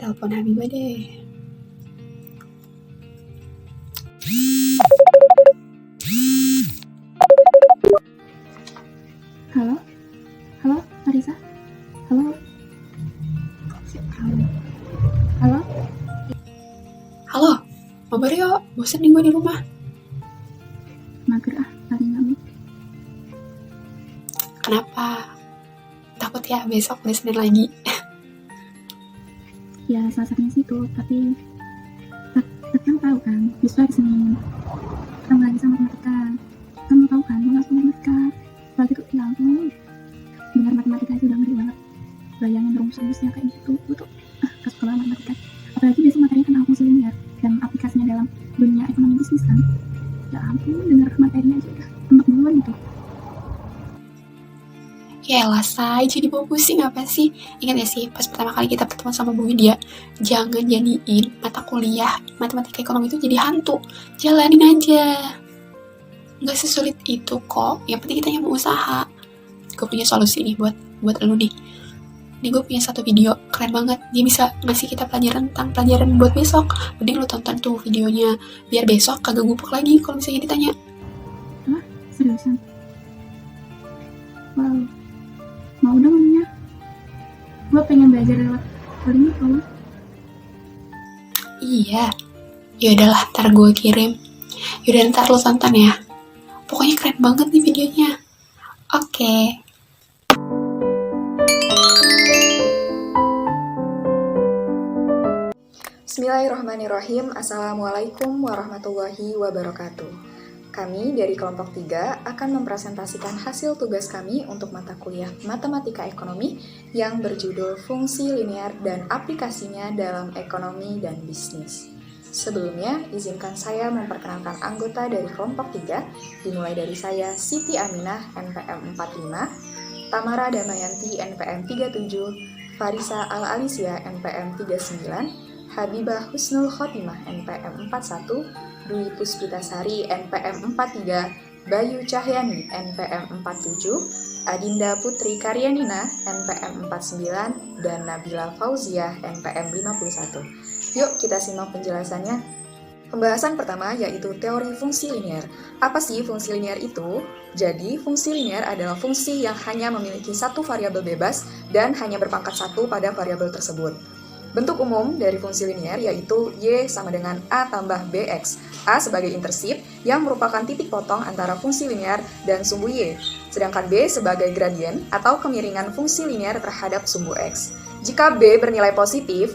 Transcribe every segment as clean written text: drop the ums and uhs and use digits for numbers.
telepon Habibah deh. Halo? Halo, Marisa? Halo? Halo? Halo, mabar yuk. Bosan nih gue di rumah. Mager hari kamu. Kenapa? Takut ya besok di Senin lagi. Ya, salah satunya sih itu, tapi kamu tahu kan, besok hari Senin. Kamu lagi sama matematika. Kamu tahu kan, gue gak sama matematika. Lagi tuh, ya ampun. Dengar matematika itu udah ngeri banget. Bayangin rumus-rumusnya kayak gitu. Gue tuh, gak suka banget matematika. Apalagi biasa materinya tentang fungsi linear dan aplikasinya dalam dunia ekonomi bisnis kan. Ya ampun, dengar materinya aja udah enak duluan gitu. Yaelah, say, jadi bawa pusing apa sih? Ingat ya sih, pas pertama kali kita bertemu sama Bu Widya, jangan jadiin mata kuliah matematika ekonomi itu jadi hantu. Jalanin aja. Nggak sesulit itu kok, yang penting kita yang mau usaha. Gue punya solusi nih buat lu nih. Nih gue punya satu video, keren banget. Dia bisa ngasih kita pelajaran tentang pelajaran buat besok. Mending lu tonton tuh videonya, biar besok kagak gupek lagi kalau misalnya ditanya. Hah? Seriusan? Wow. Mau dong ya. Gue pengen belajar lewat coding kalau. Iya. Yaudahlah, ntar gue kirim. Yaudah ntar lu tonton ya. Pokoknya keren banget nih videonya. Oke. Bismillahirrahmanirrahim. Assalamualaikum warahmatullahi wabarakatuh. Kami dari kelompok 3 akan mempresentasikan hasil tugas kami untuk mata kuliah Matematika Ekonomi yang berjudul Fungsi Linear dan Aplikasinya dalam Ekonomi dan Bisnis. Sebelumnya, izinkan saya memperkenalkan anggota dari kelompok 3, dimulai dari saya Siti Aminah, NPM 45, Tamara Damayanti, NPM 37, Farisa Al-Alicia, NPM 39, Habibah Husnul Khotimah, NPM 41, Dwi Puspitasari, NPM 43, Bayu Cahyani, NPM 47, Adinda Putri Karyanina, NPM 49, dan Nabila Fauziah, NPM 51. Yuk kita simak penjelasannya. Pembahasan pertama yaitu teori fungsi linear. Apa sih fungsi linear itu? Jadi, fungsi linear adalah fungsi yang hanya memiliki satu variabel bebas dan hanya berpangkat satu pada variabel tersebut. Bentuk umum dari fungsi linear yaitu Y sama dengan A tambah BX. A sebagai intersip yang merupakan titik potong antara fungsi linear dan sumbu Y. Sedangkan B sebagai gradien atau kemiringan fungsi linear terhadap sumbu X. Jika B bernilai positif,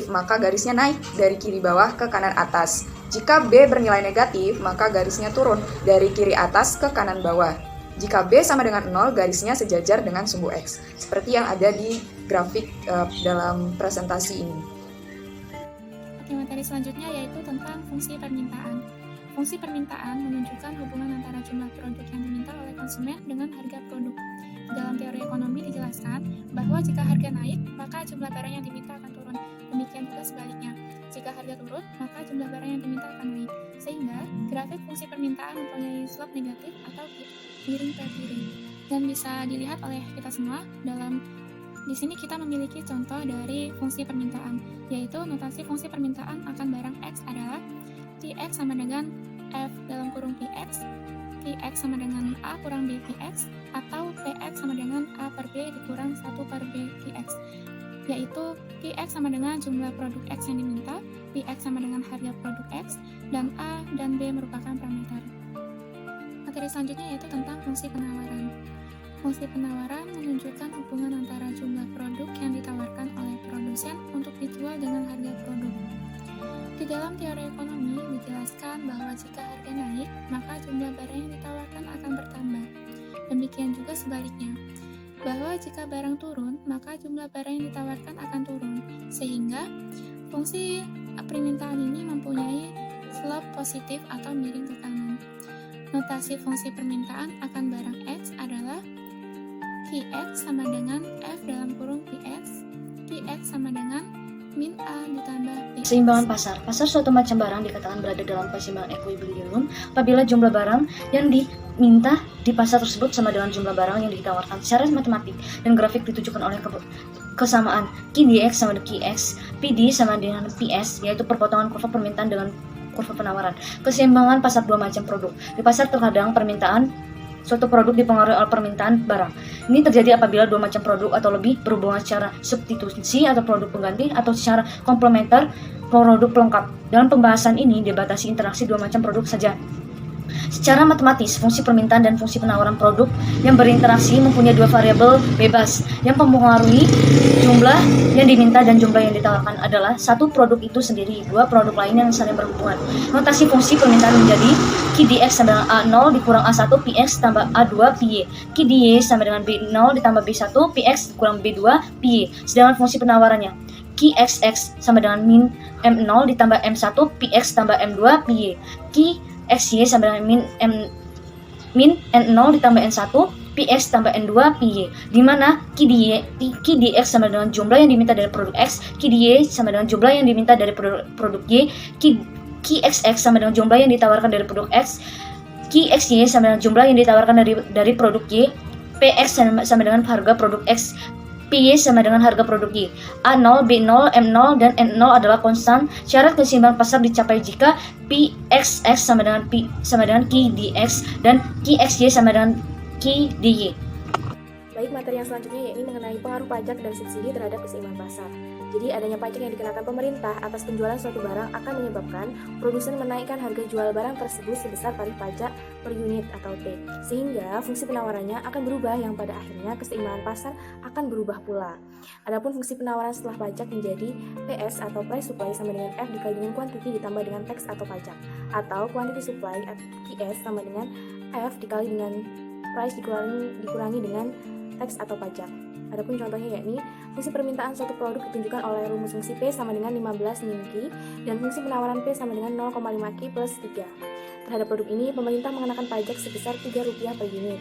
maka garisnya naik dari kiri bawah ke kanan atas. Jika B bernilai negatif, maka garisnya turun dari kiri atas ke kanan bawah. Jika B sama dengan 0, garisnya sejajar dengan sumbu X. Seperti yang ada di grafik dalam presentasi ini. Oke, materi selanjutnya yaitu tentang fungsi permintaan. Fungsi permintaan menunjukkan hubungan antara jumlah produk yang diminta oleh konsumen dengan harga produk. Dalam teori ekonomi dijelaskan bahwa jika harga naik, maka jumlah barang yang diminta akan turun. Demikian juga sebaliknya. Jika harga turun, maka jumlah barang yang diminta akan naik. Sehingga, grafik fungsi permintaan mempunyai slope negatif atau miring per kiri. Dan bisa dilihat oleh kita semua di sini kita memiliki contoh dari fungsi permintaan, yaitu notasi fungsi permintaan akan barang X adalah Tx sama dengan F dalam kurung Px, Px sama dengan A kurang B Px, atau Px sama dengan A per B dikurang 1 per B Px, yaitu Px sama dengan jumlah produk X yang diminta, Px sama dengan harga produk X, dan A dan B merupakan parameter. Materi selanjutnya yaitu tentang fungsi penawaran. Fungsi penawaran menunjukkan hubungan antara jumlah produk yang ditawarkan oleh produsen untuk dijual dengan harga produk. Di dalam teori ekonomi dijelaskan bahwa jika harga naik, maka jumlah barang yang ditawarkan akan bertambah. Demikian juga sebaliknya, bahwa jika barang turun, maka jumlah barang yang ditawarkan akan turun, sehingga fungsi permintaan ini mempunyai slope positif atau miring ke kanan. Notasi fungsi permintaan akan barang X adalah Qx sama dengan F dalam kurung Px, Px sama dengan min A ditambah Px. Keseimbangan pasar. Pasar suatu macam barang dikatakan berada dalam keseimbangan equilibrium apabila jumlah barang yang diminta di pasar tersebut sama dengan jumlah barang yang ditawarkan secara matematik dan grafik ditujukan oleh kesamaan QDX sama dengan QX, PD sama dengan PS, yaitu perpotongan kurva permintaan dengan kurva penawaran. Keseimbangan pasar dua macam produk. Di pasar terkadang permintaan suatu produk dipengaruhi oleh permintaan barang. Ini terjadi apabila dua macam produk atau lebih berhubungan secara substitusi atau produk pengganti atau secara komplementer produk pelengkap. Dalam pembahasan ini dibatasi interaksi dua macam produk saja. Secara matematis, fungsi permintaan dan fungsi penawaran produk yang berinteraksi mempunyai dua variabel bebas yang mempengaruhi jumlah yang diminta dan jumlah yang ditawarkan adalah satu produk itu sendiri, dua produk lain yang saling berhubungan. Notasi fungsi permintaan menjadi QDX sama dengan A0 dikurang A1 PX tambah A2 PY. QDY sama dengan B0 ditambah B1 PX dikurang B2 PY. Sedangkan fungsi penawarannya QXX sama dengan min M0 ditambah M1 PX tambah M2 PY. XY sama dengan min N0 ditambah N1 PX tambah N2 PY, di mana QDX sama dengan jumlah yang diminta dari produk X, QDY sama dengan jumlah yang diminta dari produk Y, QXX sama dengan jumlah yang ditawarkan dari produk X, QXY sama dengan jumlah yang ditawarkan dari produk Y, PX sama dengan harga produk X, PY sama dengan harga produk Y. A0, B0, M0, dan N0 adalah konstan. Syarat keseimbangan pasar dicapai jika PXX sama dengan QDX dan QXY sama dengan QDY. Baik, materi yang selanjutnya yakni mengenai pengaruh pajak dan subsidi terhadap keseimbangan pasar. Jadi adanya pajak yang dikenakan pemerintah atas penjualan suatu barang akan menyebabkan produsen menaikkan harga jual barang tersebut sebesar tarif pajak per unit atau T, sehingga fungsi penawarannya akan berubah yang pada akhirnya keseimbangan pasar akan berubah pula. Adapun fungsi penawaran setelah pajak menjadi PS atau price supply sama dengan F dikali dengan quantity ditambah dengan tax atau pajak, atau quantity supply PS sama dengan F dikali dengan price dikurangi dengan tax atau pajak. Adapun contohnya yakni fungsi permintaan suatu produk ditunjukkan oleh rumus fungsi P sama dengan 15 min Q dan fungsi penawaran P sama dengan 0,5 Q plus 3. Terhadap produk ini, pemerintah mengenakan pajak sebesar Rp3 per unit.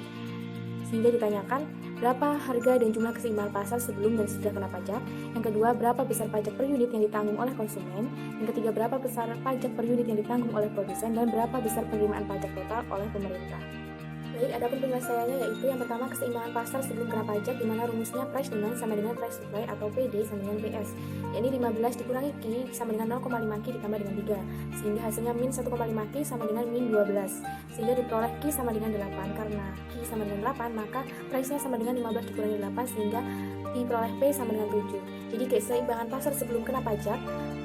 Sehingga ditanyakan berapa harga dan jumlah keseimbangan pasar sebelum dan sesudah kena pajak. Yang kedua, berapa besar pajak per unit yang ditanggung oleh konsumen. Yang ketiga, berapa besar pajak per unit yang ditanggung oleh produsen. Dan berapa besar penerimaan pajak total oleh pemerintah. Baik, adapun penyelesaiannya yaitu yang pertama keseimbangan pasar sebelum kena pajak, di mana rumusnya price demand sama dengan price supply atau PD sama dengan PS, yakni 15 dikurangi Q sama dengan 0,5 Q ditambah dengan 3, sehingga hasilnya min 1,5 Q sama dengan min 12, sehingga diperoleh Q sama dengan 8. Karena Q sama dengan 8, maka price-nya sama dengan 15 dikurangi 8, sehingga diperoleh P sama dengan 7. Jadi keseimbangan pasar sebelum kena pajak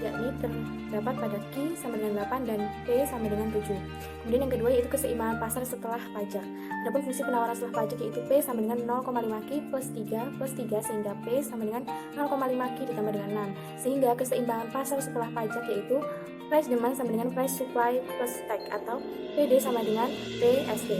yakni terdapat pada Q sama dengan 8 dan P sama dengan 7. Kemudian yang kedua yaitu keseimbangan pasar setelah pajak. Adapun fungsi penawaran setelah pajak yaitu P sama dengan 0,5 Q plus 3 sehingga P sama dengan 0,5 Q ditambah dengan 6. Sehingga keseimbangan pasar setelah pajak yaitu price demand sama dengan price supply plus tax atau PD sama dengan PST.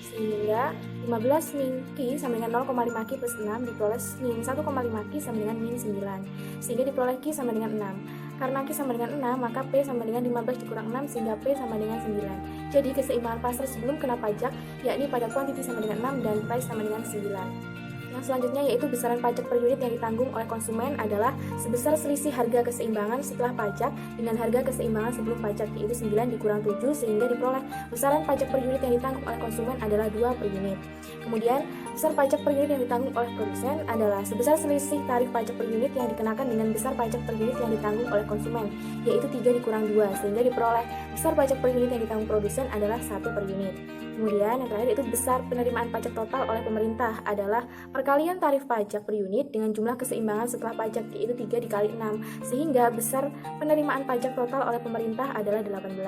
Sehingga 15 min Q sama dengan 0,5 Q plus 6 diperoleh min 1,5 Q sama dengan min 9. Sehingga diperoleh Q sama dengan 6. Karena Q sama dengan 6, maka P sama dengan 15 dikurang 6 sehingga P sama dengan 9. Jadi keseimbangan pasar sebelum kena pajak yakni pada quantity sama dengan 6 dan price sama dengan 9. Yang selanjutnya yaitu besaran pajak per unit yang ditanggung oleh konsumen adalah sebesar selisih harga keseimbangan setelah pajak dengan harga keseimbangan sebelum pajak, yaitu 9 dikurang 7 sehingga diperoleh besaran pajak per unit yang ditanggung oleh konsumen adalah 2 per unit. Kemudian besar pajak per unit yang ditanggung oleh produsen adalah sebesar selisih tarif pajak per unit yang dikenakan dengan besar pajak per unit yang ditanggung oleh konsumen, yaitu 3 dikurang 2 sehingga diperoleh besar pajak per unit yang ditanggung produsen adalah 1 per unit. Kemudian yang terakhir itu besar penerimaan pajak total oleh pemerintah adalah perkalian tarif pajak per unit dengan jumlah keseimbangan setelah pajak, yaitu 3 dikali 6 sehingga besar penerimaan pajak total oleh pemerintah adalah 18.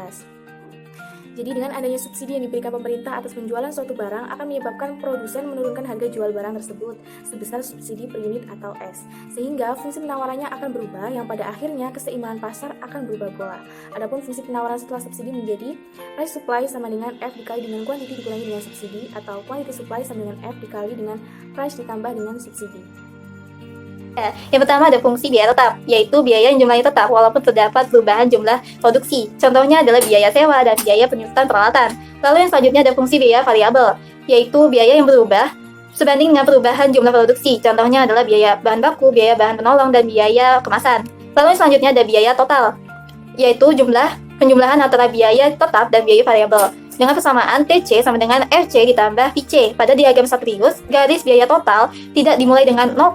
Jadi dengan adanya subsidi yang diberikan pemerintah atas penjualan suatu barang akan menyebabkan produsen menurunkan harga jual barang tersebut sebesar subsidi per unit atau S, sehingga fungsi penawarannya akan berubah yang pada akhirnya keseimbangan pasar akan berubah pula. Adapun fungsi penawaran setelah subsidi menjadi price supply sama dengan F dikali dengan quantity dikurangi dengan subsidi, atau quantity supply sama dengan F dikali dengan price ditambah dengan subsidi. Yang pertama ada fungsi biaya tetap, yaitu biaya yang jumlahnya tetap walaupun terdapat perubahan jumlah produksi. Contohnya adalah biaya sewa dan biaya penyusutan peralatan. Lalu yang selanjutnya ada fungsi biaya variabel, yaitu biaya yang berubah sebanding dengan perubahan jumlah produksi. Contohnya adalah biaya bahan baku, biaya bahan penolong, dan biaya kemasan. Lalu yang selanjutnya ada biaya total, yaitu penjumlahan antara biaya tetap dan biaya variabel. dengan persamaan TC sama dengan FC ditambah VC. Pada diagram Satrius, garis biaya total tidak dimulai dengan 0,0,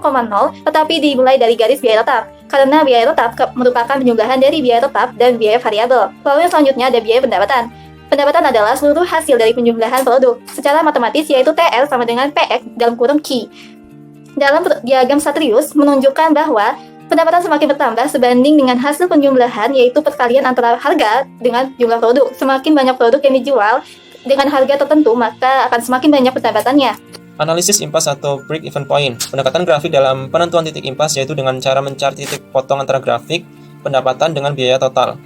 tetapi dimulai dari garis biaya tetap. Karena biaya tetap merupakan penjumlahan dari biaya tetap dan biaya variabel. Lalu yang selanjutnya ada biaya pendapatan. Pendapatan adalah seluruh hasil dari penjumlahan produk. Secara matematis yaitu TR sama dengan PX dalam kurung Q. Dalam diagram Satrius menunjukkan bahwa pendapatan semakin bertambah sebanding dengan hasil penjumlahan, yaitu perkalian antara harga dengan jumlah produk. Semakin banyak produk yang dijual dengan harga tertentu, maka akan semakin banyak pendapatannya. Analisis impas atau break-even point. Pendekatan grafik dalam penentuan titik impas yaitu dengan cara mencari titik potong antara grafik pendapatan dengan biaya total.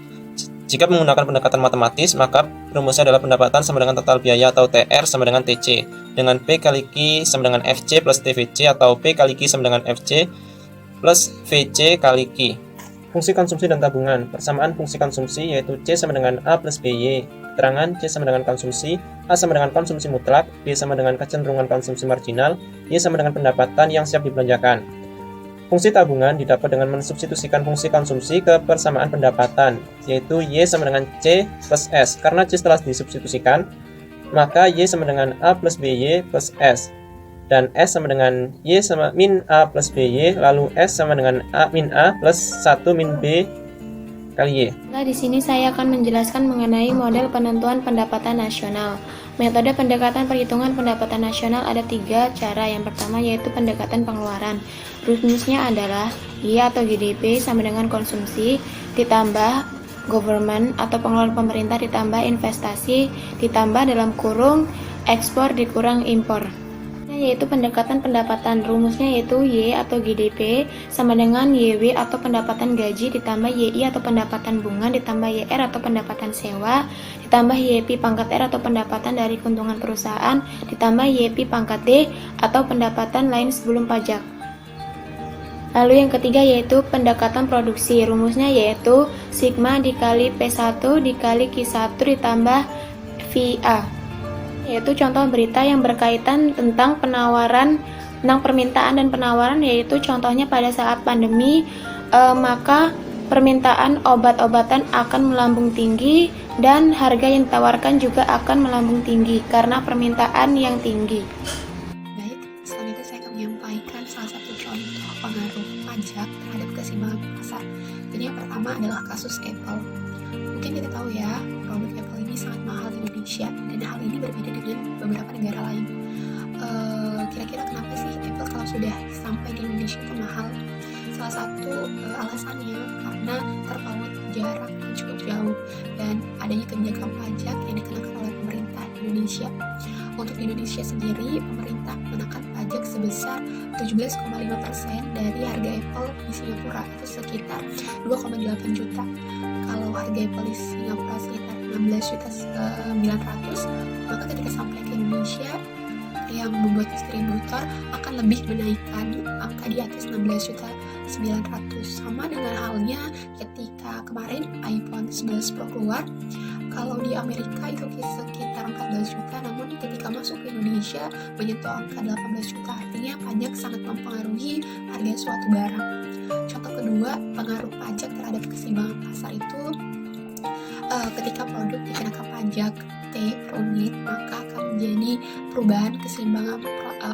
Jika menggunakan pendekatan matematis, maka rumusnya adalah pendapatan sama dengan total biaya atau TR sama dengan TC, dengan P kali Q sama dengan FC plus TVC atau P kali Q sama dengan FC plus VC kali Q. Fungsi konsumsi dan tabungan. Persamaan fungsi konsumsi yaitu C sama dengan A plus BY. Keterangan C sama dengan konsumsi, A sama dengan konsumsi mutlak, B sama dengan kecenderungan konsumsi marginal, Y sama dengan pendapatan yang siap dibelanjakan. Fungsi tabungan didapat dengan mensubstitusikan fungsi konsumsi ke persamaan pendapatan, yaitu Y sama dengan C plus S. Karena C telah disubstitusikan, maka Y sama dengan A plus BY plus S. Dan S sama dengan Y sama min A plus BY, lalu S sama dengan A min A plus 1 min B kali Y. Nah, di sini saya akan menjelaskan mengenai model penentuan pendapatan nasional. Metode pendekatan perhitungan pendapatan nasional ada 3 cara. Yang pertama yaitu pendekatan pengeluaran. Rumusnya adalah Y atau GDP sama dengan konsumsi ditambah government atau pengeluaran pemerintah ditambah investasi ditambah dalam kurung ekspor dikurang impor. Yaitu pendekatan pendapatan. Rumusnya yaitu Y atau GDP sama dengan YW atau pendapatan gaji ditambah YI atau pendapatan bunga ditambah YR atau pendapatan sewa ditambah YP pangkat R atau pendapatan dari keuntungan perusahaan ditambah YP pangkat D atau pendapatan lain sebelum pajak. Lalu yang ketiga yaitu pendekatan produksi. Rumusnya yaitu sigma dikali P1 dikali Q1 ditambah VA. Yaitu contoh berita yang berkaitan tentang penawaran, tentang permintaan dan penawaran, yaitu contohnya pada saat pandemi, maka permintaan obat-obatan akan melambung tinggi dan harga yang ditawarkan juga akan melambung tinggi karena permintaan yang tinggi. Baik, selanjutnya saya akan menyampaikan salah satu contoh pengaruh pajak terhadap keseimbangan pasar. Jadi yang pertama adalah kasus Apple. Mungkin kita tahu ya, produk Apple ini sangat mahal di Indonesia dan hal ini berbeda dengan beberapa negara lain. Kira-kira kenapa sih Apple kalau sudah sampai di Indonesia itu mahal? Salah satu alasannya karena terpaut jarak yang cukup jauh dan adanya kebijakan pajak yang dikenakan oleh pemerintah Indonesia. Untuk di Indonesia sendiri, pemerintah mengenakan pajak sebesar 17,5% dari harga Apple di Singapura, itu sekitar 2,8 juta. Kalau harga Apple di Singapura sekitar 16.900.000, maka ketika sampai ke Indonesia, yang membuat distributor akan lebih menaikkan angka di atas 16.900.000. Sama dengan halnya ketika kemarin iPhone 11 Pro keluar, kalau di Amerika itu sekitar 14 juta, namun ketika masuk ke Indonesia menyentuh angka 18 juta. Artinya pajak sangat mempengaruhi harga suatu barang. Contoh kedua, pengaruh pajak terhadap keseimbangan pasar itu ketika produk dikenakan pajak T per unit, maka akan menjadi perubahan keseimbangan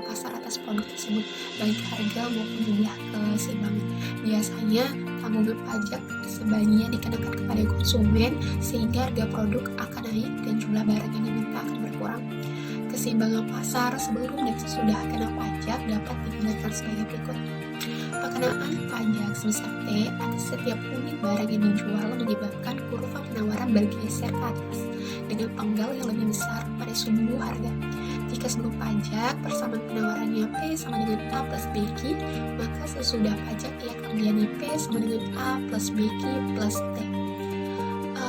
pasar atas produk tersebut, baik harga maupun jumlah keseimbangan. Biasanya tanggungan pajak sebagian dikenakan kepada konsumen sehingga harga produk akan naik dan jumlah barang yang diminta akan berkurang. Keseimbangan pasar sebelum dan sesudah kena pajak dapat digambarkan sebagai berikut. Pengenaan pajak sebesar T atas setiap unit barang yang dijual menyebabkan kurva penawaran bergeser ke atas dengan penggal yang lebih besar pada sumbu harga. Jika sebelum pajak persamaan penawarannya P sama dengan A plus BQ, maka sesudah pajak ia akan menjadi P sama dengan A plus BQ plus T.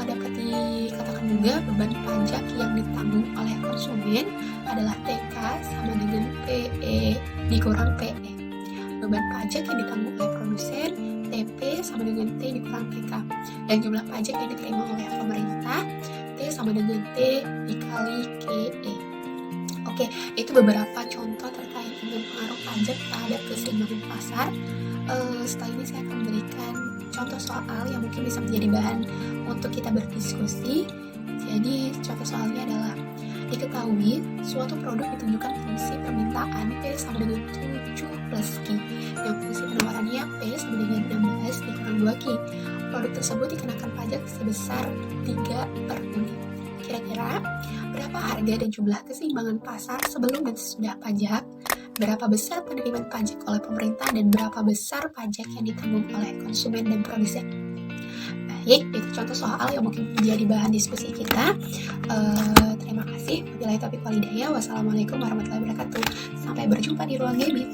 Dapat dikatakan juga beban pajak yang ditanggung oleh konsumen adalah TK sama dengan PE dikurang PE. Beban pajak yang ditanggung oleh produsen TP sama dengan T dikurang TK, dan jumlah pajak yang diterima oleh pemerintah T sama dengan T dikali KE. Oke, itu beberapa contoh terkait dengan pengaruh pajak terhadap keseimbangan pasar. Setelah ini saya akan memberikan contoh soal yang mungkin bisa menjadi bahan untuk kita berdiskusi. Jadi contoh soalnya adalah Diketahui, suatu produk ditunjukkan fungsi permintaan P sama dengan 7 plus Q, yang fungsi penawarannya P sama dengan 16 dikurang 2 Q. Produk tersebut dikenakan pajak sebesar 3 per unit. Kira-kira berapa harga dan jumlah keseimbangan pasar sebelum dan sesudah pajak? Berapa besar penerimaan pajak oleh pemerintah dan berapa besar pajak yang ditanggung oleh konsumen dan produsen? Baik, itu contoh soal yang mungkin menjadi bahan diskusi kita. Terima kasih. Wabillahi taufiq wal hidayah. Wassalamualaikum warahmatullahi wabarakatuh. Sampai berjumpa di ruang gaming.